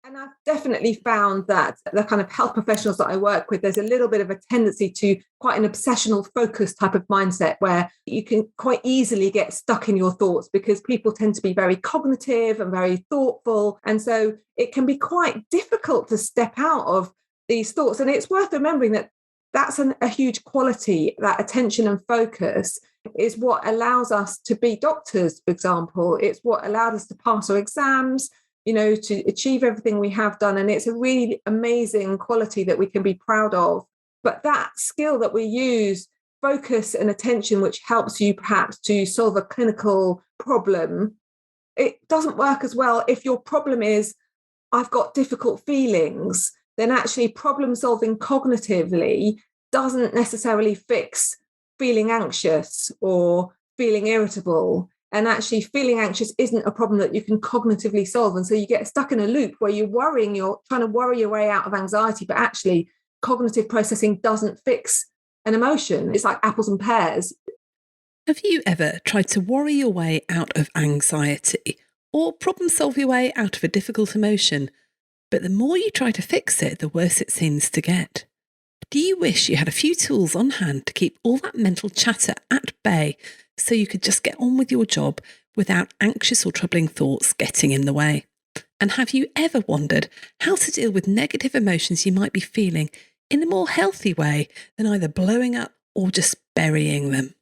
And I've definitely found that the kind of health professionals that I work with, there's a little bit of a tendency to quite an obsessional focus type of mindset where you can quite easily get stuck in your thoughts because people tend to be very cognitive and very thoughtful. And so it can be quite difficult to step out of these thoughts. And it's worth remembering that that's a huge quality, that attention and focus is what allows us to be doctors, for example. It's what allowed us to pass our exams, to achieve everything we have done. And it's a really amazing quality that we can be proud of. But that skill that we use, focus and attention, which helps you perhaps to solve a clinical problem, it doesn't work as well if your problem is, I've got difficult feelings. Then actually problem solving cognitively doesn't necessarily fix feeling anxious or feeling irritable. And actually feeling anxious isn't a problem that you can cognitively solve. And so you get stuck in a loop where you're trying to worry your way out of anxiety, but actually cognitive processing doesn't fix an emotion. It's like apples and pears. Have you ever tried to worry your way out of anxiety or problem solve your way out of a difficult emotion? But the more you try to fix it, the worse it seems to get. Do you wish you had a few tools on hand to keep all that mental chatter at bay so you could just get on with your job without anxious or troubling thoughts getting in the way? And have you ever wondered how to deal with negative emotions you might be feeling in a more healthy way than either blowing up or just burying them?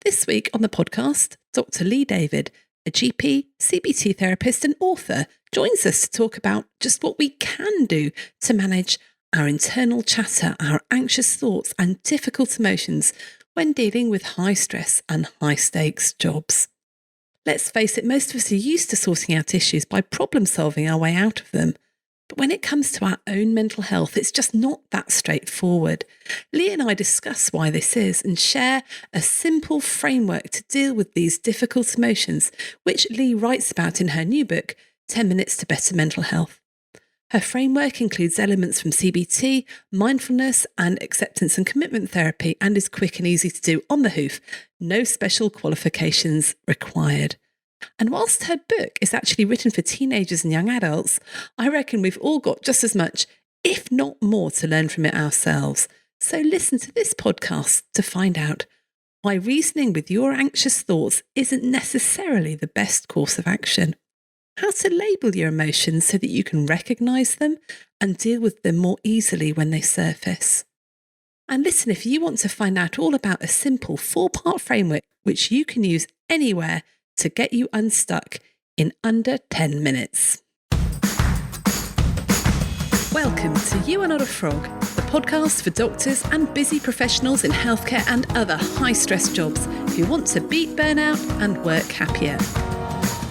This week on the podcast, Dr. Lee David, a GP, CBT therapist and author, joins us to talk about just what we can do to manage our internal chatter, our anxious thoughts and difficult emotions when dealing with high stress and high stakes jobs. Let's face it, most of us are used to sorting out issues by problem solving our way out of them. But when it comes to our own mental health, it's just not that straightforward. Lee and I discuss why this is and share a simple framework to deal with these difficult emotions, which Lee writes about in her new book, 10 Minutes to Better Mental Health. Her framework includes elements from CBT, mindfulness and acceptance and commitment therapy and is quick and easy to do on the hoof. No special qualifications required. And whilst her book is actually written for teenagers and young adults, I reckon we've all got just as much, if not more, to learn from it ourselves. So listen to this podcast to find out why reasoning with your anxious thoughts isn't necessarily the best course of action. How to label your emotions so that you can recognise them and deal with them more easily when they surface. And listen if you want to find out all about a simple 4-part framework which you can use anywhere to get you unstuck in under 10 minutes. Welcome to You Are Not a Frog, the podcast for doctors and busy professionals in healthcare and other high-stress jobs who want to beat burnout and work happier.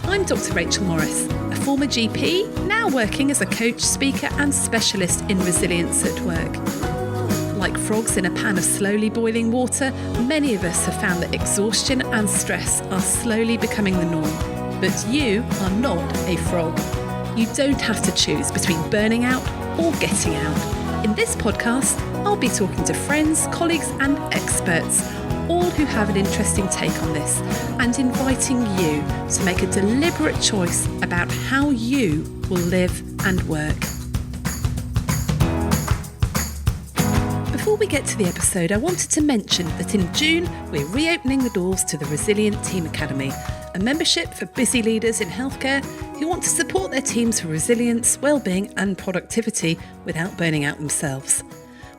I'm Dr. Rachel Morris, a former GP, now working as a coach, speaker and specialist in resilience at work. Like frogs in a pan of slowly boiling water, many of us have found that exhaustion and stress are slowly becoming the norm. But you are not a frog. You don't have to choose between burning out or getting out. In this podcast, I'll be talking to friends, colleagues and experts, all who have an interesting take on this, and inviting you to make a deliberate choice about how you will live and work. Before we get to the episode, I wanted to mention that in June, we're reopening the doors to the Resilient Team Academy, a membership for busy leaders in healthcare who want to support their teams for resilience, well-being and productivity without burning out themselves.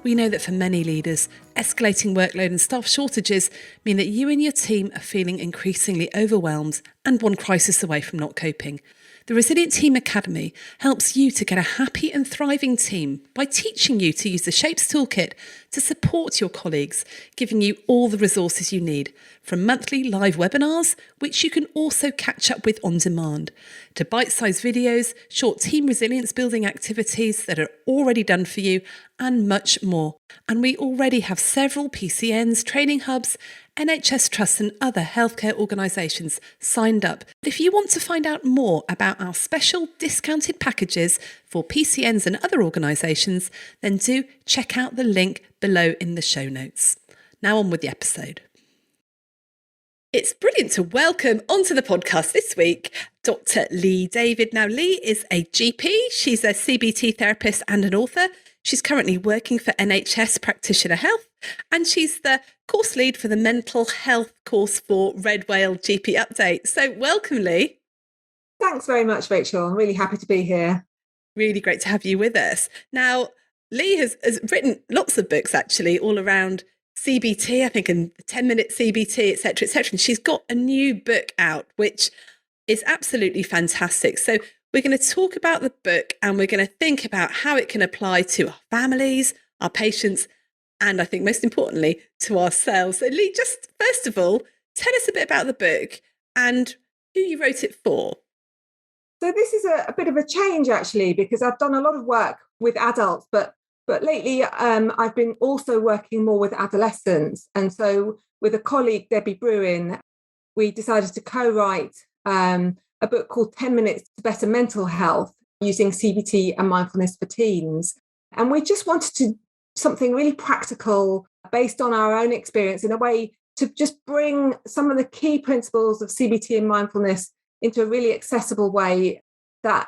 We know that for many leaders, escalating workload and staff shortages mean that you and your team are feeling increasingly overwhelmed and one crisis away from not coping. The Resilient Team Academy helps you to get a happy and thriving team by teaching you to use the Shapes Toolkit to support your colleagues, giving you all the resources you need, from monthly live webinars, which you can also catch up with on demand, to bite-sized videos, short team resilience building activities that are already done for you, and much more. And we already have several PCNs, training hubs, NHS trusts and other healthcare organisations signed up. If you want to find out more about our special discounted packages for PCNs and other organisations, then do check out the link below in the show notes. Now on with the episode. It's brilliant to welcome onto the podcast this week Dr. Lee David. Now, Lee is a GP. She's a CBT therapist and an author. She's currently working for NHS Practitioner Health, and she's the course lead for the mental health course for Red Whale GP Update. So welcome, Lee. Thanks very much, Rachel. I'm really happy to be here. Really great to have you with us. Now, Lee has written lots of books, actually, all around CBT, I think, and 10-minute CBT, et cetera, et cetera. And she's got a new book out, which is absolutely fantastic. So we're going to talk about the book and we're going to think about how it can apply to our families, our patients, and I think most importantly, to ourselves. So Lee, just first of all, tell us a bit about the book and who you wrote it for. So this is a bit of a change, actually, because I've done a lot of work with adults, but lately I've been also working more with adolescents. And so with a colleague, Debbie Bruin, we decided to co-write a book called 10 Minutes to Better Mental Health using CBT and mindfulness for teens. And we just wanted to something really practical based on our own experience in a way to just bring some of the key principles of CBT and mindfulness into a really accessible way that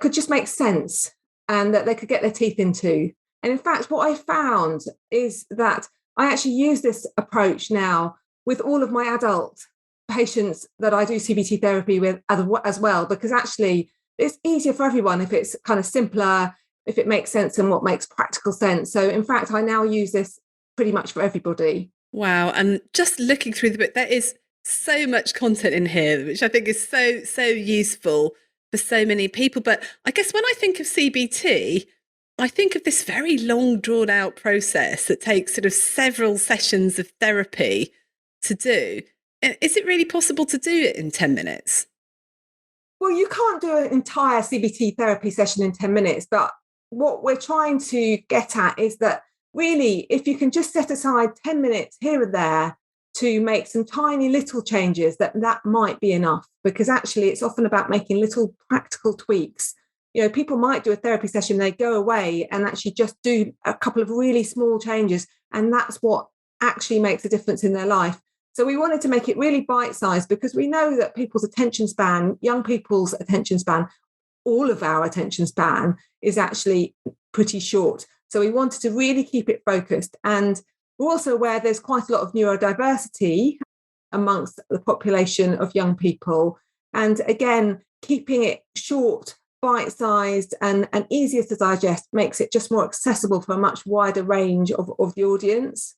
could just make sense and that they could get their teeth into. And in fact, what I found is that I actually use this approach now with all of my adult patients that I do CBT therapy with as well, because actually it's easier for everyone if it's kind of simpler, if it makes sense and what makes practical sense. So in fact, I now use this pretty much for everybody. Wow. And just looking through the book, there is so much content in here, which I think is so useful for so many people. But I guess when I think of CBT, I think of this very long, drawn out process that takes sort of several sessions of therapy to do. Is it really possible to do it in 10 minutes? Well, you can't do an entire CBT therapy session in 10 minutes, but what we're trying to get at is that really, if you can just set aside 10 minutes here and there to make some tiny little changes, that might be enough, because actually it's often about making little practical tweaks. You know, people might do a therapy session, they go away and actually just do a couple of really small changes, and that's what actually makes a difference in their life. So we wanted to make it really bite-sized because we know that people's attention span, young people's attention span, all of our attention span is actually pretty short. So we wanted to really keep it focused. And we're also aware there's quite a lot of neurodiversity amongst the population of young people. And again, keeping it short, bite-sized and easier to digest makes it just more accessible for a much wider range of the audience.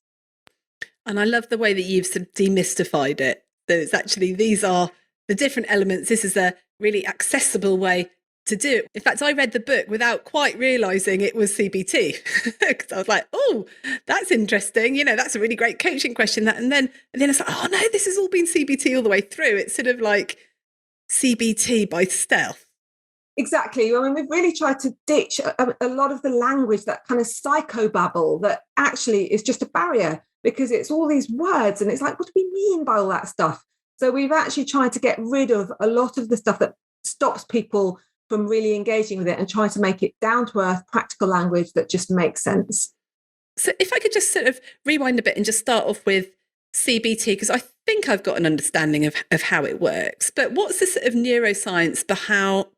And I love the way that you've sort of demystified it. So it's actually, these are the different elements. This is a really accessible way to do it. In fact, I read the book without quite realising it was CBT because I was like, oh, that's interesting. You know, that's a really great coaching question. And then it's like, oh no, this has all been CBT all the way through. It's sort of like CBT by stealth. Exactly. I mean, we've really tried to ditch a lot of the language, that kind of psychobabble that actually is just a barrier because it's all these words and it's like, what do we mean by all that stuff? So we've actually tried to get rid of a lot of the stuff that stops people from really engaging with it and trying to make it down to earth, practical language that just makes sense. So if I could just sort of rewind a bit and just start off with CBT, because I think I've got an understanding of how it works, but what's the sort of neuroscience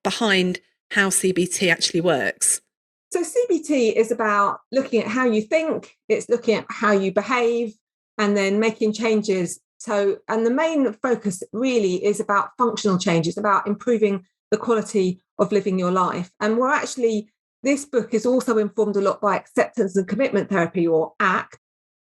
behind how CBT actually works? So CBT is about looking at how you think, it's looking at how you behave, and then making changes. So, and the main focus really is about functional changes, about improving the quality of living your life. And we're actually, this book is also informed a lot by acceptance and commitment therapy, or ACT,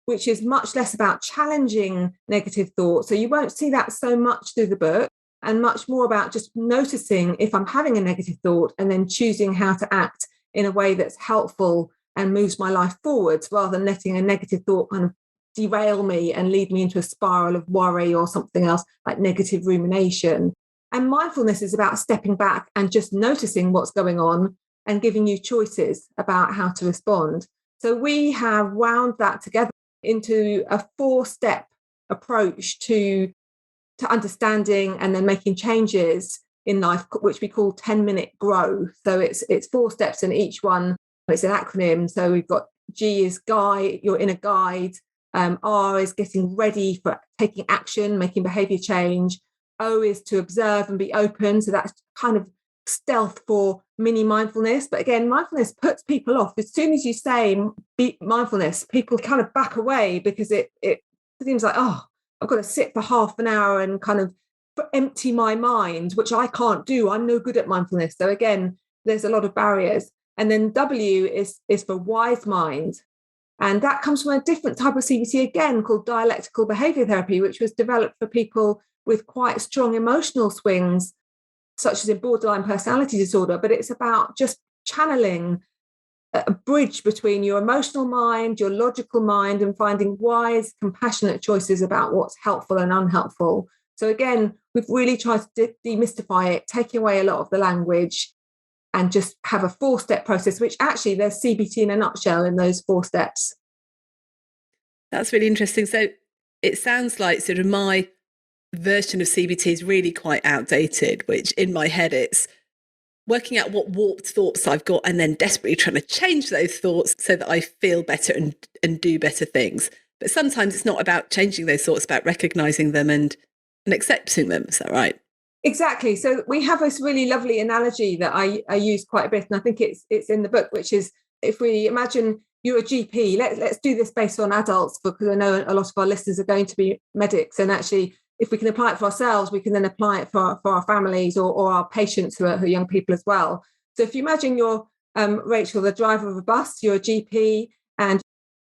which is much less about challenging negative thoughts. So you won't see that so much through the book, and much more about just noticing if I'm having a negative thought and then choosing how to act in a way that's helpful and moves my life forwards, rather than letting a negative thought kind of derail me and lead me into a spiral of worry or something else like negative rumination. And mindfulness is about stepping back and just noticing what's going on and giving you choices about how to respond. So we have wound that together into a 4-step approach to understanding and then making changes in life, which we call 10-minute grow. So it's 4 steps, and each one, it's an acronym. So we've got G is guide, your inner guide. R is getting ready for taking action, making behavior change. O is to observe and be open. So that's kind of stealth for mini mindfulness. But again, mindfulness puts people off. As soon as you say be mindfulness, people kind of back away because it seems like, oh, I've got to sit for half an hour and kind of empty my mind, which I can't do. I'm no good at mindfulness. So again, there's a lot of barriers. And then W is for wise mind. And that comes from a different type of CBT, again, called dialectical behaviour therapy, which was developed for people with quite strong emotional swings, such as in borderline personality disorder. But it's about just channeling a bridge between your emotional mind, your logical mind, and finding wise, compassionate choices about what's helpful and unhelpful. So again, we've really tried to demystify it, taking away a lot of the language, and just have a 4-step process, which actually there's CBT in a nutshell in those 4 steps. That's really interesting. So it sounds like sort of my version of CBT is really quite outdated, which in my head it's working out what warped thoughts I've got and then desperately trying to change those thoughts so that I feel better and do better things. But sometimes it's not about changing those thoughts, it's about recognizing them and accepting them. Is that right? Exactly. So we have this really lovely analogy that I use quite a bit, and I think it's in the book, which is, if we imagine you're a GP, let's do this based on adults, because I know a lot of our listeners are going to be medics, and actually if we can apply it for ourselves, we can then apply it for our families or our patients who are young people as well. So if you imagine you're Rachel, the driver of a bus, you're a GP, and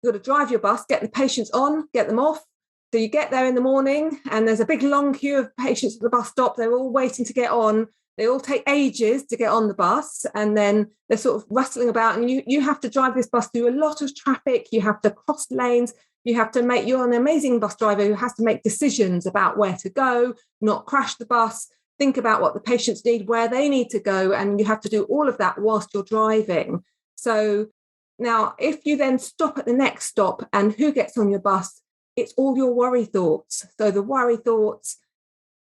you've got to drive your bus, get the patients on, get them off. So you get there in the morning and there's a big long queue of patients at the bus stop. They're all waiting to get on. They all take ages to get on the bus, and then they're sort of rustling about, and you have to drive this bus through a lot of traffic. You have to cross lanes. You're an amazing bus driver who has to make decisions about where to go, not crash the bus, think about what the patients need, where they need to go. And you have to do all of that whilst you're driving. So now if you then stop at the next stop, and who gets on your bus? It's all your worry thoughts. So the worry thoughts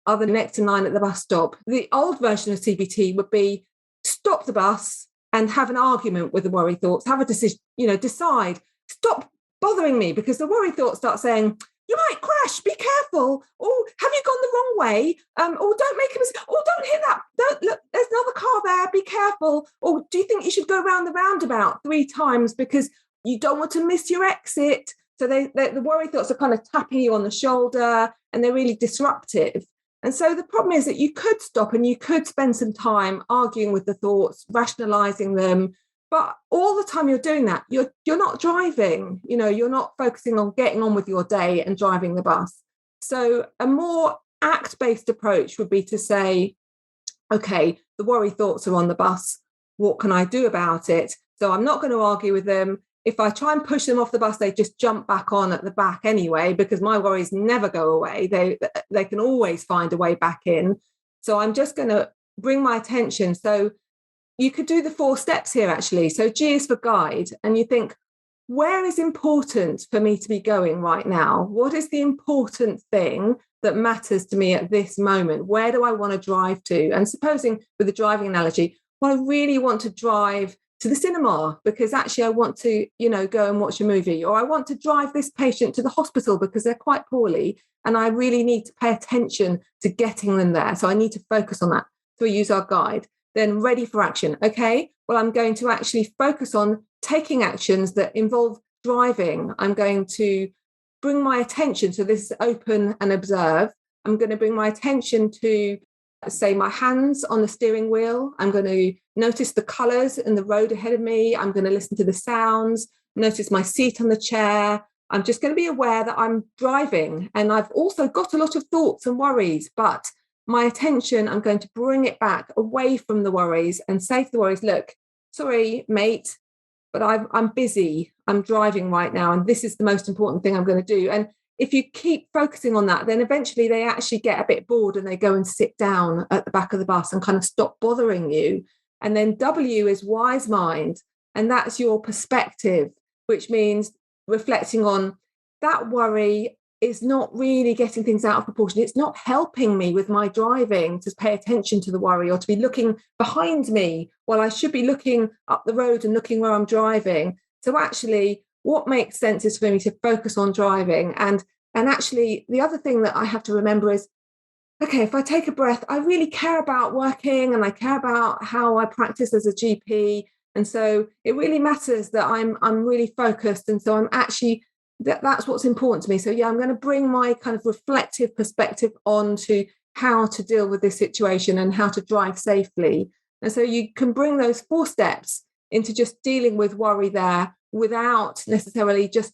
are the next in line at the bus stop. The old version of CBT would be stop the bus and have an argument with the worry thoughts, have a decision, decide, stop bothering me, because the worry thoughts start saying, you might crash, be careful. Oh, have you gone the wrong way? Or don't make a mistake. Oh, don't hit that. Don't look, there's another car there, be careful. Or do you think you should go around the roundabout 3 times because you don't want to miss your exit? So the worry thoughts are kind of tapping you on the shoulder, and they're really disruptive. And so the problem is that you could stop and you could spend some time arguing with the thoughts, rationalizing them. But all the time you're doing that, you're not driving, you're not focusing on getting on with your day and driving the bus. So a more act-based approach would be to say, okay, the worry thoughts are on the bus. What can I do about it? So I'm not going to argue with them. If I try and push them off the bus, they just jump back on at the back anyway, because my worries never go away. They can always find a way back in. So I'm just going to bring my attention. So you could do the 4 steps here, actually. So G is for guide. And you think, where is important for me to be going right now? What is the important thing that matters to me at this moment? Where do I want to drive to? And supposing with the driving analogy, well, I really want to drive to the cinema because actually I want to, go and watch a movie, or I want to drive this patient to the hospital because they're quite poorly and I really need to pay attention to getting them there. So I need to focus on that. So we use our guide. Then ready for action. Okay, well, I'm going to actually focus on taking actions that involve driving. I'm going to bring my attention. So this is open and observe. I'm going to bring my attention to, say, my hands on the steering wheel. I'm going to notice the colours in the road ahead of me. I'm going to listen to the sounds, notice my seat on the chair. I'm just going to be aware that I'm driving. And I've also got a lot of thoughts and worries, but my attention, I'm going to bring it back away from the worries and say to the worries, look, sorry, mate, but I'm busy. I'm driving right now. And this is the most important thing I'm going to do. And if you keep focusing on that, then eventually they actually get a bit bored and they go and sit down at the back of the bus and kind of stop bothering you. And then W is wise mind. And that's your perspective, which means reflecting on that worry is not really getting things out of proportion. It's not helping me with my driving to pay attention to the worry or to be looking behind me while I should be looking up the road and looking where I'm driving. So actually, what makes sense is for me to focus on driving. And actually, the other thing that I have to remember is okay, if I take a breath, I really care about working and I care about how I practice as a GP. And so it really matters that I'm really focused. And so I'm actually that's what's important to me. So yeah, I'm going to bring my kind of reflective perspective on to how to deal with this situation and how to drive safely. And so you can bring those 4 steps into just dealing with worry there without necessarily just,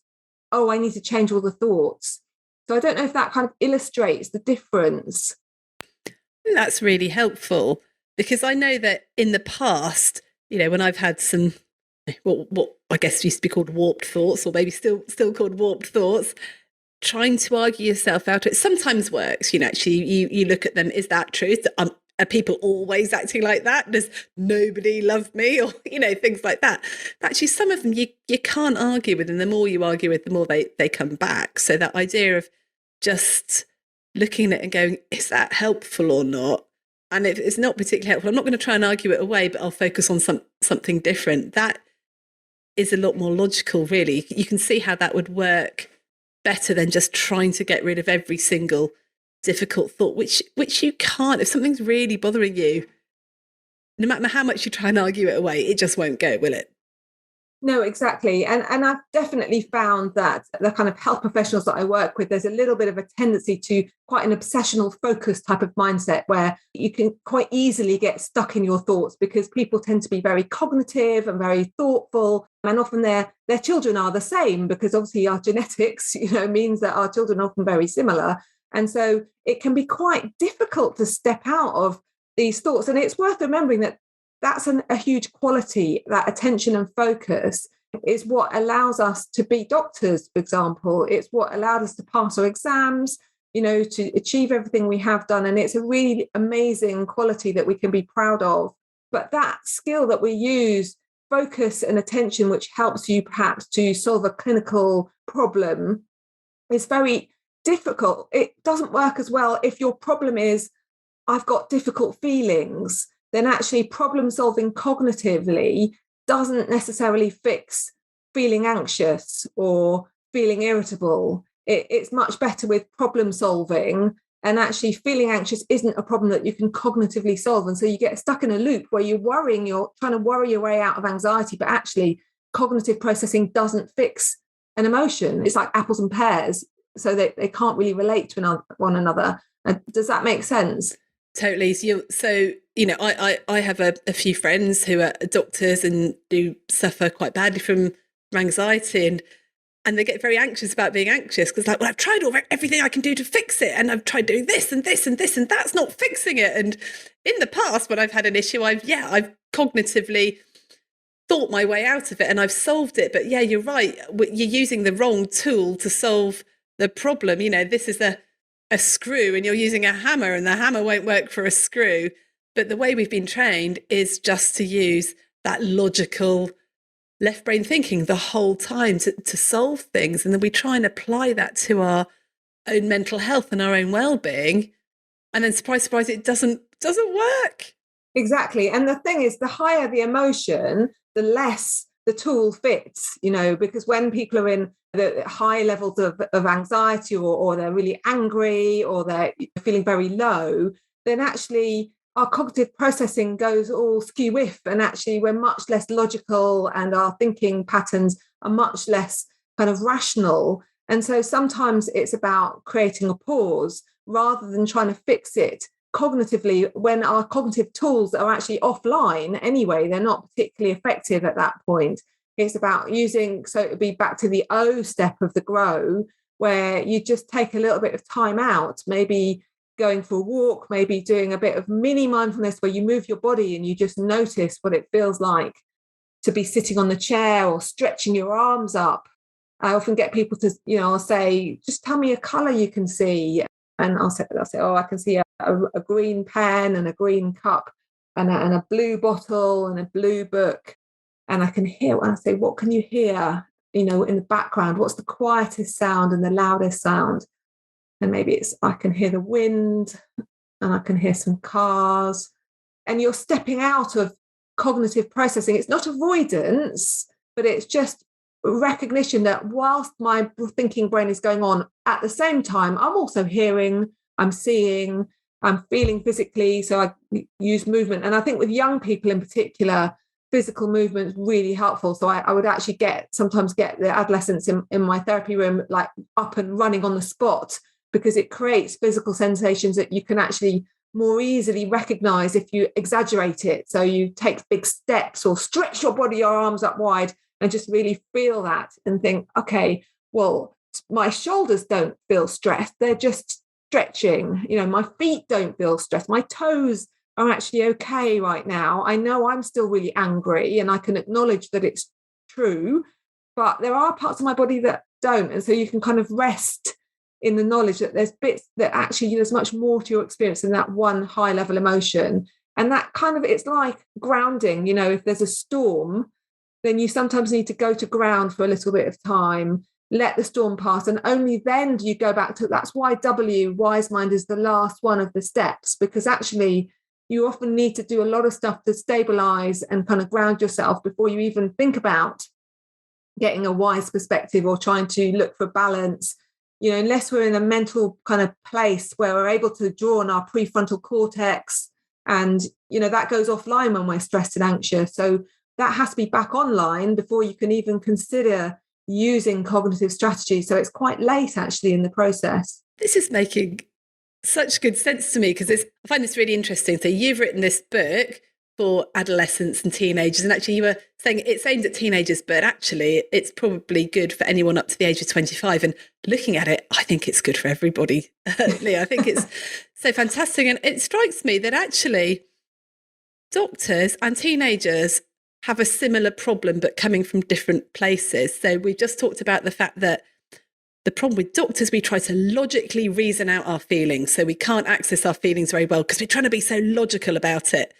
oh, I need to change all the thoughts. So I don't know if that kind of illustrates the difference. That's really helpful because I know that in the past, when I've had some what I guess used to be called warped thoughts, or maybe still called warped thoughts, trying to argue yourself out of it sometimes works. Actually, you look at them. Is that true? Are people always acting like that? Does nobody love me? Or things like that. But actually, some of them you can't argue with, and the more you argue with, the more they come back. So that idea of just looking at it and going, is that helpful or not? And if it's not particularly helpful, I'm not going to try and argue it away, but I'll focus on something different. That is a lot more logical, really. You can see how that would work better than just trying to get rid of every single difficult thought, which you can't. If something's really bothering you, no matter how much you try and argue it away, it just won't go, will it? No, exactly. And I've definitely found that the kind of health professionals that I work with, there's a little bit of a tendency to quite an obsessional focus type of mindset where you can quite easily get stuck in your thoughts because people tend to be very cognitive and very thoughtful. And often their children are the same because obviously our genetics, means that our children are often very similar. And so it can be quite difficult to step out of these thoughts. And it's worth remembering that that's a huge quality. That attention and focus is what allows us to be doctors, for example. It's what allowed us to pass our exams, to achieve everything we have done. And it's a really amazing quality that we can be proud of. But that skill that we use, focus and attention, which helps you perhaps to solve a clinical problem, is very difficult. It doesn't work as well if your problem is, I've got difficult feelings. Then actually problem solving cognitively doesn't necessarily fix feeling anxious or feeling irritable. It's much better with problem solving, and actually feeling anxious isn't a problem that you can cognitively solve. And so you get stuck in a loop where you're trying to worry your way out of anxiety, but actually cognitive processing doesn't fix an emotion. It's like apples and pears, so they can't really relate to one another. Does that make sense? Totally. So I have a few friends who are doctors and do suffer quite badly from anxiety, and they get very anxious about being anxious because, like, well, I've tried everything I can do to fix it, and I've tried doing this and this and this, and that's not fixing it. And in the past, when I've had an issue, I've cognitively thought my way out of it and I've solved it. But yeah, you're right. You're using the wrong tool to solve the problem. This is a screw and you're using a hammer, and the hammer won't work for a screw. But the way we've been trained is just to use that logical left brain thinking the whole time to solve things. And then we try and apply that to our own mental health and our own well-being. And then surprise, surprise, it doesn't work. Exactly. And the thing is, the higher the emotion, the less the tool fits, because when people are in the high levels of anxiety or they're really angry or they're feeling very low, then actually our cognitive processing goes all skew-whiff, and actually we're much less logical and our thinking patterns are much less kind of rational. And so sometimes it's about creating a pause rather than trying to fix it cognitively when our cognitive tools are actually offline anyway. They're not particularly effective at that point. It's about using, so it would be back to the O step of the grow, where you just take a little bit of time out, maybe going for a walk, maybe doing a bit of mini mindfulness where you move your body and you just notice what it feels like to be sitting on the chair or stretching your arms up. I often get people to, I'll say, just tell me a color you can see. And I'll say, oh, I can see a green pen and a green cup and a blue bottle and a blue book. And I can hear, when I say, what can you hear, in the background? What's the quietest sound and the loudest sound? And maybe I can hear the wind and I can hear some cars. And you're stepping out of cognitive processing. It's not avoidance, but it's just recognition that whilst my thinking brain is going on, at the same time, I'm also hearing, I'm seeing, I'm feeling physically, so I use movement. And I think with young people in particular, physical movement is really helpful. So I would actually sometimes get the adolescents in my therapy room like up and running on the spot, because it creates physical sensations that you can actually more easily recognize if you exaggerate it. So you take big steps or stretch your body, your arms up wide, and just really feel that and think, okay, well, my shoulders don't feel stressed. They're just stretching. My feet don't feel stressed. My toes are actually okay right now. I know I'm still really angry and I can acknowledge that it's true, but there are parts of my body that don't. And so you can kind of rest in the knowledge that there's bits that actually there's much more to your experience than that one high level emotion. And that kind of, it's like grounding. If there's a storm, then you sometimes need to go to ground for a little bit of time, let the storm pass, and only then do you go back to. That's why wise mind is the last one of the steps, because actually you often need to do a lot of stuff to stabilize and kind of ground yourself before you even think about getting a wise perspective or trying to look for balance. Unless we're in a mental kind of place where we're able to draw on our prefrontal cortex, and that goes offline when we're stressed and anxious. So that has to be back online before you can even consider using cognitive strategies. So it's quite late actually in the process. This is making such good sense to me, because I find this really interesting. So you've written this book for adolescents and teenagers, and actually you were saying it's aimed at teenagers, but actually it's probably good for anyone up to the age of 25. And looking at it, I think it's good for everybody. Leah, I think it's so fantastic. And it strikes me that actually doctors and teenagers have a similar problem, but coming from different places. So we've just talked about the fact that the problem with doctors, we try to logically reason out our feelings. So we can't access our feelings very well because we're trying to be so logical about it.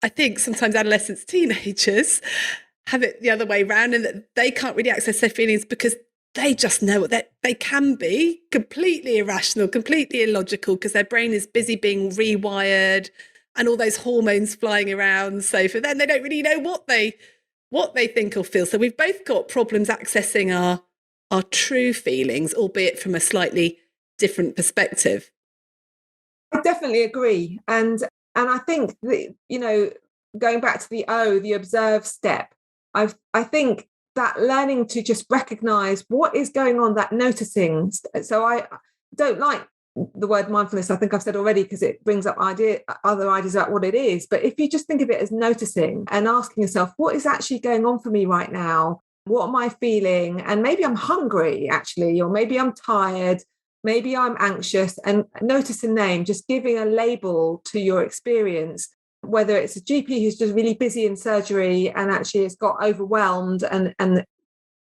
I think sometimes adolescents, teenagers have it the other way around, and that they can't really access their feelings because they just know that they can be completely irrational, completely illogical, because their brain is busy being rewired and all those hormones flying around. So for them, they don't really know what they think or feel. So we've both got problems accessing our true feelings, albeit from a slightly different perspective. I definitely agree. And I think that, going back to the observe step, I think that learning to just recognize what is going on, that noticing. So I don't like the word mindfulness, I think I've said already, because it brings up other ideas about what it is. But if you just think of it as noticing and asking yourself, what is actually going on for me right now? What am I feeling? And maybe I'm hungry, actually, or maybe I'm tired, maybe I'm anxious, and notice a name, just giving a label to your experience, whether it's a GP who's just really busy in surgery and actually has got overwhelmed and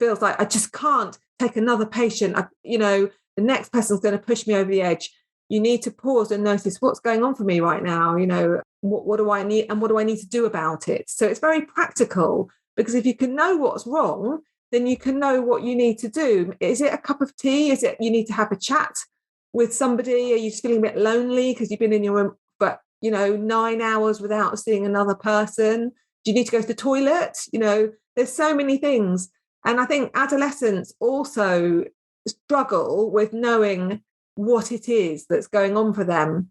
feels like I just can't take another patient. The next person's going to push me over the edge. You need to pause and notice what's going on for me right now. What do I need, and what do I need to do about it? So it's very practical, because if you can know what's wrong, then you can know what you need to do. Is it a cup of tea? Is it you need to have a chat with somebody? Are you just feeling a bit lonely because you've been in your room for 9 hours without seeing another person? Do you need to go to the toilet? There's so many things. And I think adolescents also struggle with knowing what it is that's going on for them.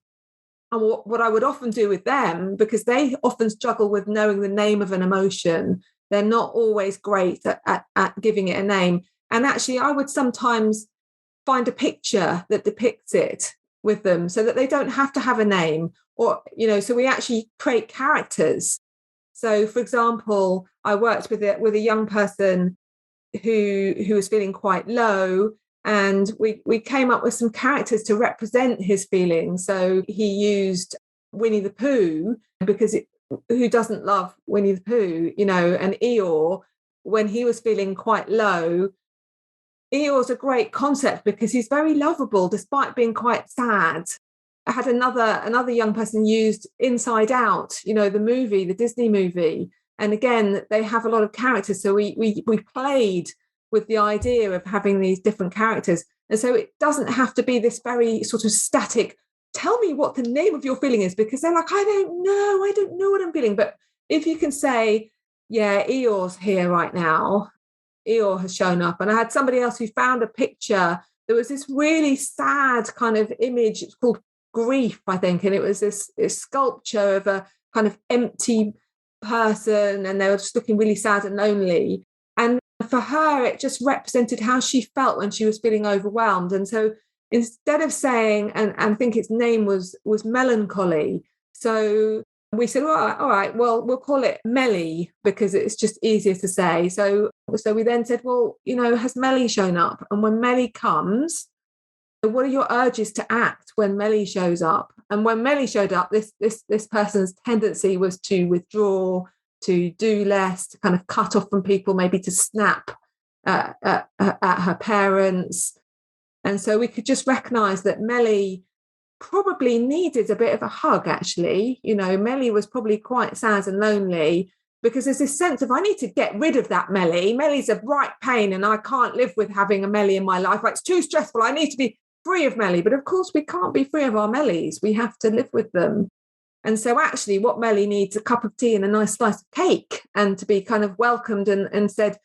And what I would often do with them, because they often struggle with knowing the name of an emotion, they're not always great at giving it a name. And actually, I would sometimes find a picture that depicts it with them so that they don't have to have a name, or, so we actually create characters. So, for example, I worked with a young person who was feeling quite low, and we came up with some characters to represent his feelings. So he used Winnie the Pooh, because who doesn't love Winnie the Pooh, and Eeyore, when he was feeling quite low. Eeyore's a great concept because he's very lovable despite being quite sad. I had another young person used Inside Out, the movie, the Disney movie. And again, they have a lot of characters. So we played with the idea of having these different characters. And so it doesn't have to be this very sort of static, tell me what the name of your feeling is, because they're like, I don't know what I'm feeling. But if you can say, yeah, Eeyore's here right now, Eeyore has shown up. And I had somebody else who found a picture. There was this really sad kind of image. It's called grief, I think. And it was this sculpture of a kind of empty person, and they were just looking really sad and lonely. And for her, it just represented how she felt when she was feeling overwhelmed. And so instead of saying, and I think its name was melancholy. So we said, all right, well, we'll call it Melly because it's just easier to say. So we then said, well, has Melly shown up? And when Melly comes, what are your urges to act when Melly shows up? And when Melly showed up, this person's tendency was to withdraw, to do less, to kind of cut off from people, maybe to snap at her parents. And so we could just recognize that Melly probably needed a bit of a hug, actually. Melly was probably quite sad and lonely because there's this sense of, I need to get rid of that Melly. Melly's a bright pain and I can't live with having a Melly in my life. It's too stressful. I need to be free of Melly. But of course, we can't be free of our Mellys. We have to live with them. And so actually what Melly needs, a cup of tea and a nice slice of cake, and to be kind of welcomed and said,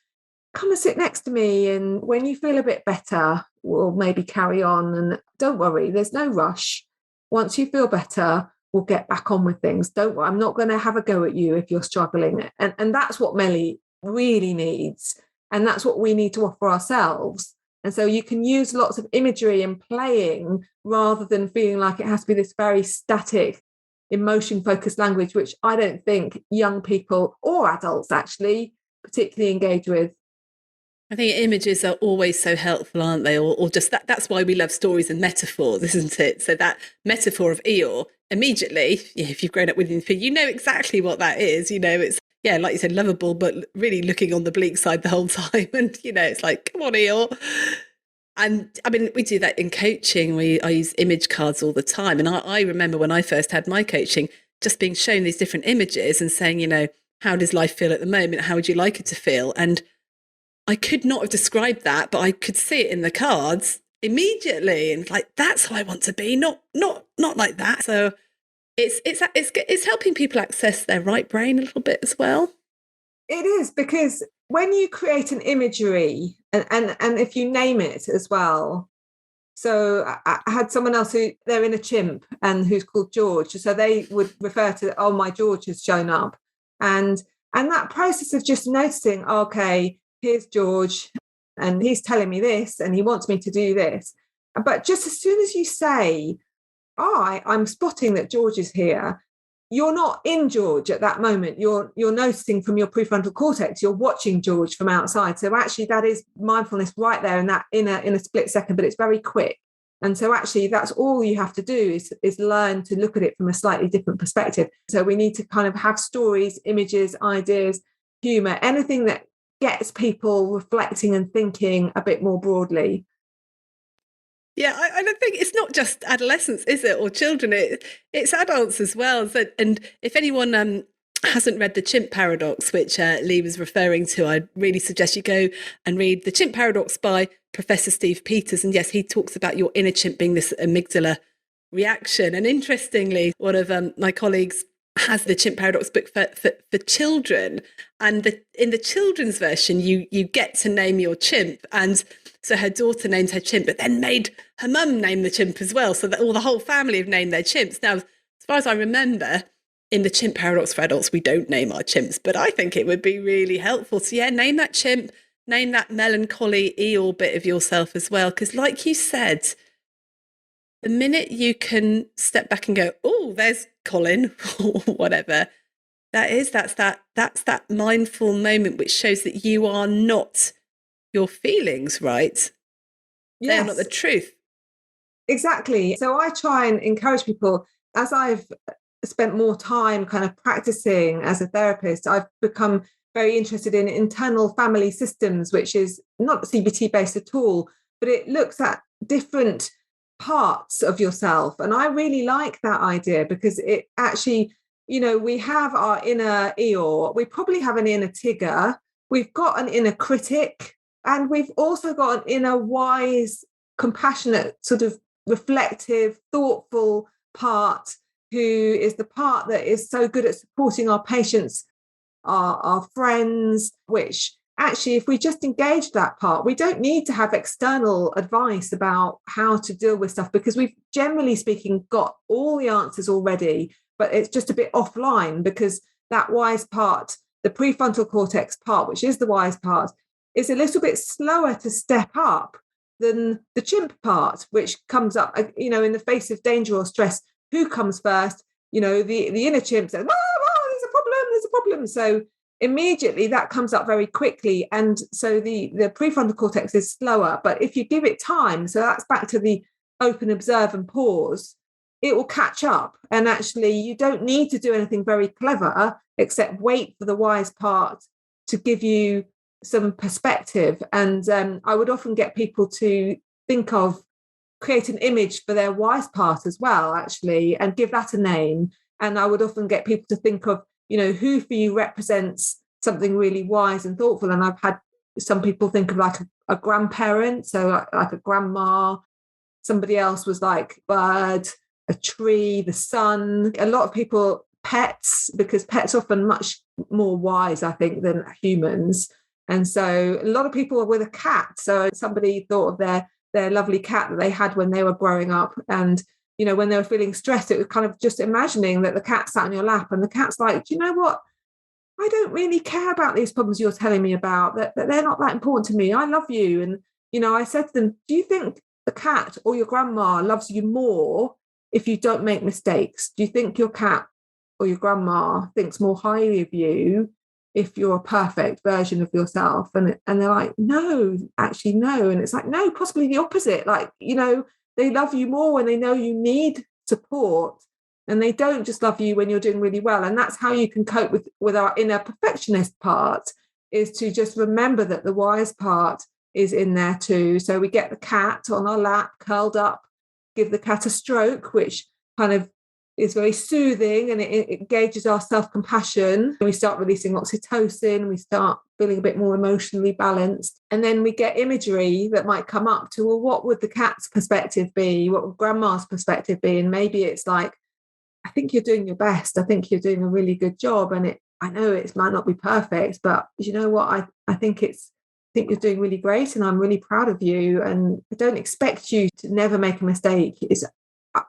come and sit next to me. And when you feel a bit better, we'll maybe carry on. And don't worry, there's no rush. Once you feel better, we'll get back on with things. Don't worry, I'm not going to have a go at you if you're struggling. And that's what Melly really needs. And that's what we need to offer ourselves. And so you can use lots of imagery and playing rather than feeling like it has to be this very static, emotion-focused language, which I don't think young people or adults actually particularly engage with. I think images are always so helpful, aren't they? Or just that's why we love stories and metaphors, isn't it? So that metaphor of Eeyore, immediately, if you've grown up with him, you know exactly what that is. It's, like you said, lovable, but really looking on the bleak side the whole time. And, it's like, come on, Eeyore. And I mean, we do that in coaching. I use image cards all the time. And I remember when I first had my coaching, just being shown these different images and saying, how does life feel at the moment? How would you like it to feel? And I could not have described that, but I could see it in the cards immediately. And like, that's how I want to be, not like that. So it's helping people access their right brain a little bit as well. It is, because when you create an imagery and if you name it as well. So I had someone else they're in a chimp and who's called George. So they would refer to, oh, my George has shown up. And that process of just noticing, okay, here's George and he's telling me this and he wants me to do this. But just as soon as you say, I'm spotting that George is here, you're not in George at that moment. You're noticing from your prefrontal cortex, you're watching George from outside. So actually that is mindfulness right there in that in a split second, but it's very quick. And so actually that's all you have to do is learn to look at it from a slightly different perspective. So we need to kind of have stories, images, ideas, humor, anything that gets people reflecting and thinking a bit more broadly. Yeah, I don't think it's not just adolescents, is it, or children? It's adults as well. So, and if anyone hasn't read The Chimp Paradox, which Lee was referring to, I'd really suggest you go and read The Chimp Paradox by Professor Steve Peters. And yes, he talks about your inner chimp being this amygdala reaction. And interestingly, one of my colleagues has the Chimp Paradox book for children, and in the children's version you get to name your chimp, and so her daughter named her chimp but then made her mum name the chimp as well, so that all the whole family have named their chimps. Now, as far as I remember, in the Chimp Paradox for adults we don't name our chimps, but I think it would be really helpful to name that chimp, name that melancholy Eeyore bit of yourself as well, because like you said, the minute you can step back and go, oh, there's Colin, or whatever, that's that mindful moment which shows that you are not your feelings, right? Yes. They are not the truth. Exactly. So I try and encourage people, as I've spent more time kind of practicing as a therapist, I've become very interested in internal family systems, which is not CBT based at all, but it looks at different parts of yourself. And I really like that idea because it actually, we have our inner Eeyore, we probably have an inner Tigger, we've got an inner critic, and we've also got an inner wise, compassionate, sort of reflective, thoughtful part, who is the part that is so good at supporting our patients, our friends, which actually, if we just engage that part, we don't need to have external advice about how to deal with stuff, because we've, generally speaking, got all the answers already, but it's just a bit offline, because that wise part, the prefrontal cortex part, which is the wise part, is a little bit slower to step up than the chimp part, which comes up, in the face of danger or stress. Who comes first? The inner chimp says, there's a problem. So immediately that comes up very quickly. And so the prefrontal cortex is slower. But if you give it time, so that's back to the open, observe and pause, it will catch up. And actually, you don't need to do anything very clever except wait for the wise part to give you some perspective. And I would often get people to create an image for their wise part as well, actually, and give that a name. And I would often get people to think of, who for you represents something really wise and thoughtful. And I've had some people think of like a grandparent, so like a grandma. Somebody else was like bird, a tree, the sun. A lot of people, pets, because pets are often much more wise, I think, than humans. And so a lot of people are with a cat. So somebody thought of their lovely cat that they had when they were growing up. And when they were feeling stressed, it was kind of just imagining that the cat sat on your lap and the cat's like, do you know what? I don't really care about these problems you're telling me about, that they're not that important to me. I love you. And, I said to them, do you think the cat or your grandma loves you more if you don't make mistakes? Do you think your cat or your grandma thinks more highly of you if you're a perfect version of yourself? And they're like, no, actually, no. And it's like, no, possibly the opposite. Like, they love you more when they know you need support, and they don't just love you when you're doing really well. And that's how you can cope with our inner perfectionist part, is to just remember that the wise part is in there too. So we get the cat on our lap, curled up, give the cat a stroke, which kind of is very soothing, and it engages our self-compassion. We start releasing oxytocin, we start feeling a bit more emotionally balanced. And then we get imagery that might come up to, well, what would the cat's perspective be? What would grandma's perspective be? And maybe it's like, I think you're doing your best. I think you're doing a really good job. And I know it might not be perfect, but you know what? I think you're doing really great, and I'm really proud of you. And I don't expect you to never make a mistake.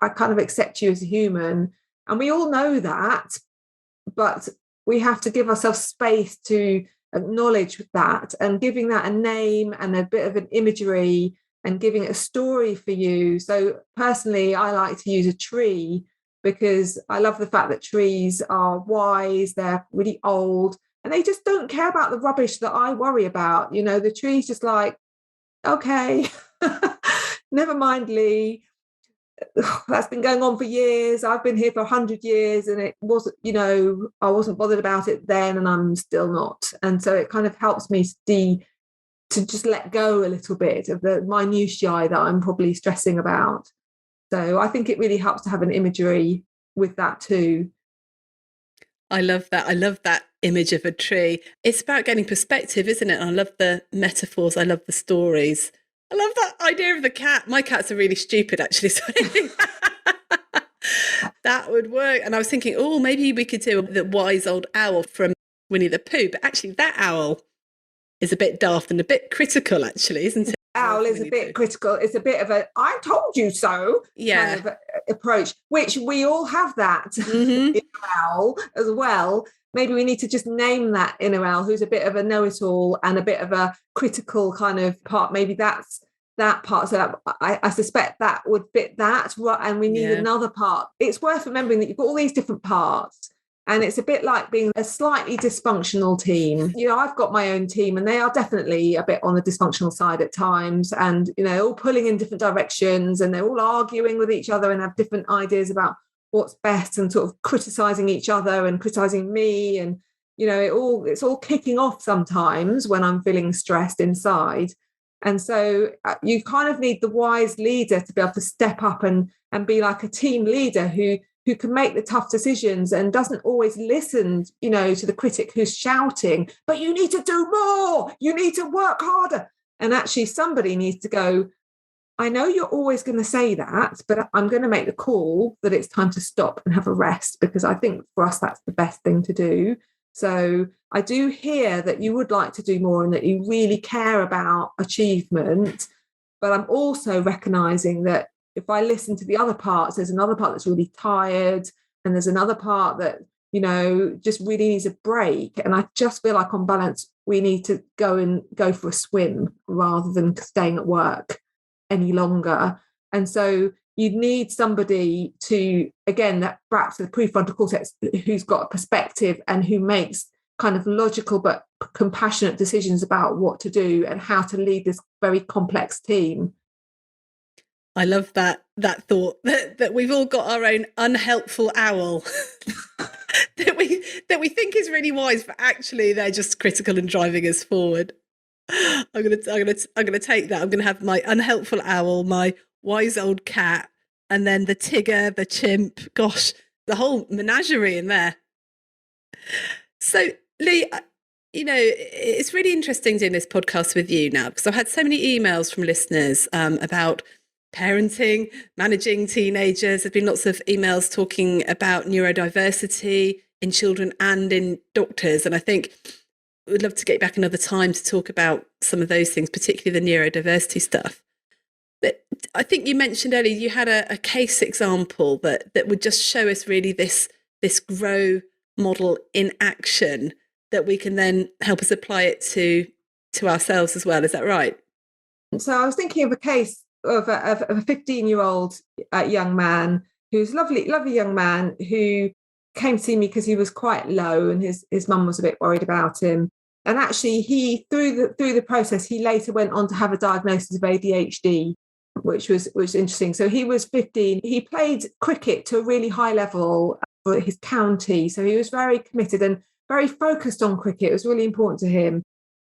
I kind of accept you as a human. And we all know that, but we have to give ourselves space to acknowledge that, and giving that a name and a bit of an imagery and giving it a story for you. So personally, I like to use a tree, because I love the fact that trees are wise, they're really old, and they just don't care about the rubbish that I worry about. The tree's just like, okay, never mind, Lee. That's been going on for years. I've been here for 100 years, and it wasn't, I wasn't bothered about it then, and I'm still not. And so it kind of helps me to just let go a little bit of the minutiae that I'm probably stressing about. So I think it really helps to have an imagery with that too. I love that. I love that image of a tree. It's about getting perspective, isn't it? And I love the metaphors. I love the stories. I love that idea of the cat. My cats are really stupid, actually. So I think that would work. And I was thinking, maybe we could do the wise old owl from Winnie the Pooh. But actually, that owl is a bit daft and a bit critical, actually, isn't it? Owl is a bit critical. It's a bit of a "I told you so" kind of approach, which we all have that inner owl as well. Maybe we need to just name that inner owl, who's a bit of a know-it-all and a bit of a critical kind of part. Maybe that's that part. So I suspect that would fit that. And we need another part. It's worth remembering that you've got all these different parts. And it's a bit like being a slightly dysfunctional team. I've got my own team, and they are definitely a bit on the dysfunctional side at times, and, all pulling in different directions, and they're all arguing with each other and have different ideas about what's best, and sort of criticizing each other and criticizing me. And, it's all kicking off sometimes when I'm feeling stressed inside. And so you kind of need the wise leader to be able to step up and be like a team leader who can make the tough decisions and doesn't always listen, to the critic who's shouting, but you need to do more, you need to work harder. And actually somebody needs to go, I know you're always going to say that, but I'm going to make the call that it's time to stop and have a rest, because I think for us, that's the best thing to do. So I do hear that you would like to do more and that you really care about achievement. But I'm also recognizing that if I listen to the other parts, there's another part that's really tired, and there's another part that, just really needs a break. And I just feel like on balance, we need to go for a swim rather than staying at work any longer. And so you need somebody to, again, that back to the prefrontal cortex, who's got a perspective and who makes kind of logical but compassionate decisions about what to do and how to lead this very complex team. I love that thought that we've all got our own unhelpful owl that we think is really wise, but actually they're just critical and driving us forward. I'm gonna take that. I'm gonna have my unhelpful owl, my wise old cat, and then the Tigger, the chimp. Gosh, the whole menagerie in there. So, Lee, it's really interesting doing this podcast with you now, because I've had so many emails from listeners about parenting, managing teenagers. There's been lots of emails talking about neurodiversity in children and in doctors. And I think we'd love to get back another time to talk about some of those things, particularly the neurodiversity stuff. But I think you mentioned earlier you had a case example that would just show us really this GROW model in action, that we can then help us apply it to ourselves as well. Is that right? So I was thinking of a case of a 15-year-old young man who's lovely young man who came to see me because he was quite low and his mum was a bit worried about him. And actually, he through the process, he later went on to have a diagnosis of ADHD, which was interesting. So he was 15. He played cricket to a really high level for his county. So he was very committed and very focused on cricket. It was really important to him.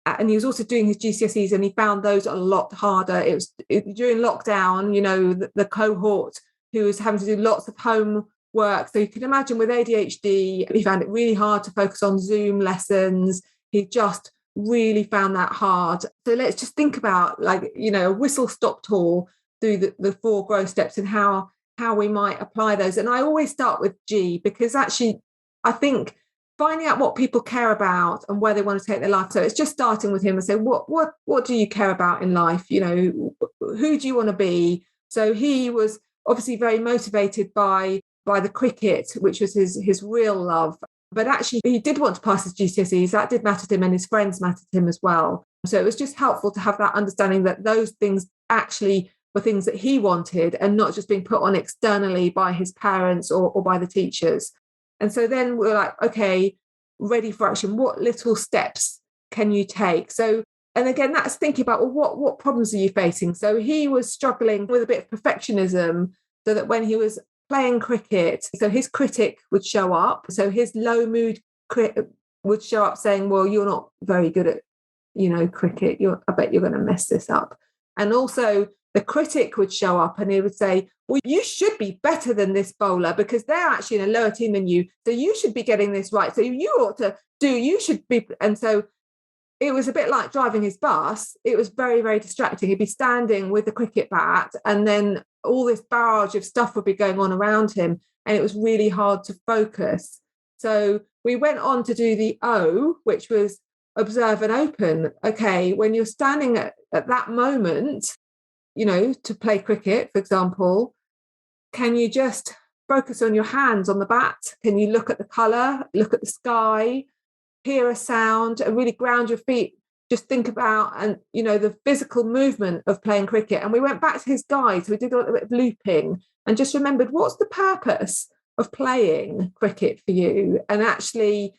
And he was also doing his GCSEs, and he found those a lot harder. It was during lockdown, the cohort who was having to do lots of homework. So you can imagine with ADHD, he found it really hard to focus on Zoom lessons. He just really found that hard. So let's just think about a whistle-stop tour through the 4 growth steps and how we might apply those. And I always start with G, because actually I think finding out what people care about and where they want to take their life. So it's just starting with him and say, what do you care about in life? Who do you want to be? So he was obviously very motivated by the cricket, which was his real love. But actually, he did want to pass his GCSEs. That did matter to him, and his friends mattered to him as well. So it was just helpful to have that understanding that those things actually were things that he wanted and not just being put on externally by his parents or by the teachers. And so then we're like, okay, ready for action. What little steps can you take? So, and again, that's thinking about, well, what problems are you facing? So he was struggling with a bit of perfectionism, so that when he was playing cricket, so his critic would show up. So his low mood would show up saying, well, you're not very good at, cricket. I bet you're going to mess this up. And also the critic would show up and he would say, well, you should be better than this bowler because they're actually in a lower team than you. So you should be getting this right. So you should be. And so it was a bit like driving his bus. It was very, very distracting. He'd be standing with the cricket bat and then all this barrage of stuff would be going on around him. And it was really hard to focus. So we went on to do the O, which was observe and open. Okay, when you're standing at that moment, to play cricket, for example, can you just focus on your hands on the bat? Can you look at the colour, look at the sky, hear a sound, and really ground your feet? Just think about, and the physical movement of playing cricket. And we went back to his guide, so we did a little bit of looping and just remembered, what's the purpose of playing cricket for you? And actually,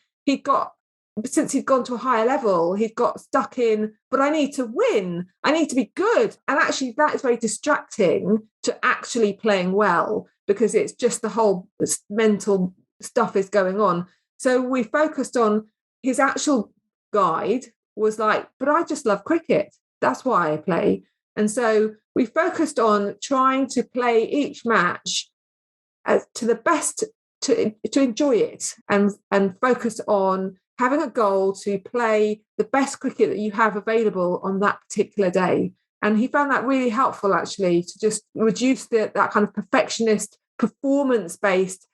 since he'd gone to a higher level, he'd got stuck in, but I need to win. I need to be good. And actually, that is very distracting to actually playing well, because it's just the whole mental stuff is going on. So we focused on his actual guide was like, but I just love cricket. That's why I play. And so we focused on trying to play each match to the best, to enjoy it and focus on having a goal to play the best cricket that you have available on that particular day. And he found that really helpful, actually, to just reduce that kind of perfectionist, performance-based